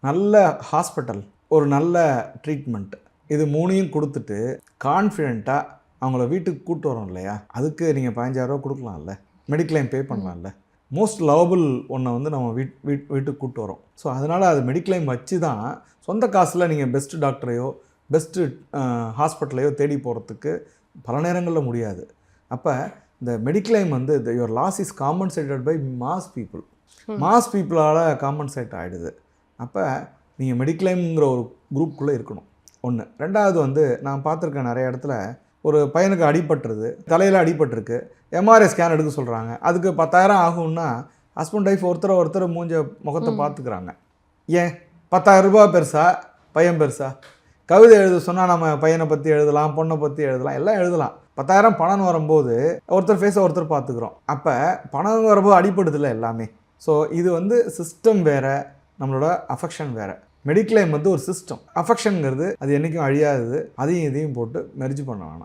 நல்ல ஹாஸ்பிட்டல், ஒரு நல்ல ட்ரீட்மெண்ட், இது 3யும் கொடுத்துட்டு கான்ஃபிடென்ட்டாக அவங்கள வீட்டுக்கு கூப்பிட்டு வரோம் இல்லையா, அதுக்கு நீங்கள் 15,000 கொடுக்கலாம்ல, மெடிக்ளைம் பே பண்ணலாம்ல. மோஸ்ட் லவபிள் ஒன்றை வந்து நம்ம வீட்டுக்கு கூப்பிட்டு வரோம். ஸோ அதனால் அது மெடிக்ளைம் வச்சு தான் சொந்த காசில் நீங்கள் பெஸ்ட்டு டாக்டரையோ பெஸ்ட்டு ஹாஸ்பிட்டலையோ தேடி போகிறதுக்கு பல நேரங்களில் முடியாது. அப்போ இந்த மெடிக்ளைம் வந்து your loss is compensated by mass பீப்புளால் காம்பன்சேட் ஆகிடுது. அப்போ நீங்கள் மெடிக்ளைம்ங்கிற ஒரு குரூப்புக்குள்ளே இருக்கணும். ஒன்று. ரெண்டாவது வந்து நான் பார்த்துருக்கேன் நிறைய இடத்துல, ஒரு பையனுக்கு அடிபட்டுருது, தலையில் அடிபட்டிருக்கு, எம்ஆர்ஐ ஸ்கேன் எடுக்க சொல்கிறாங்க, அதுக்கு 10,000 ஆகும்னா ஹஸ்பண்ட் ஒய்ஃப் ஒருத்தர் முகத்தை பார்த்துக்கிறாங்க. ஏன் 10,000 ரூபாய் பெருசா, பையன் பெருசா? கவிதை எழுத சொன்னால் நம்ம பையனை பற்றி எழுதலாம், பொண்ணை பற்றி எழுதலாம், எல்லாம் எழுதலாம். 10,000 பணம் வரும்போது ஒருத்தர் ஃபேஸை ஒருத்தர் பார்த்துக்கிறோம். அப்போ பணம் வரும்போது அடிபடுதில்ல எல்லாமே. ஸோ இது வந்து சிஸ்டம் வேறு, நம்மளோட அஃபெக்ஷன் வேறு. மெடிக்ளைம் வந்து ஒரு சிஸ்டம். அஃபெக்ஷனுங்கிறது அது என்றைக்கும் அழியாதது. அதையும் இதையும் போட்டு மெர்ஜ் பண்ண வேணாம்.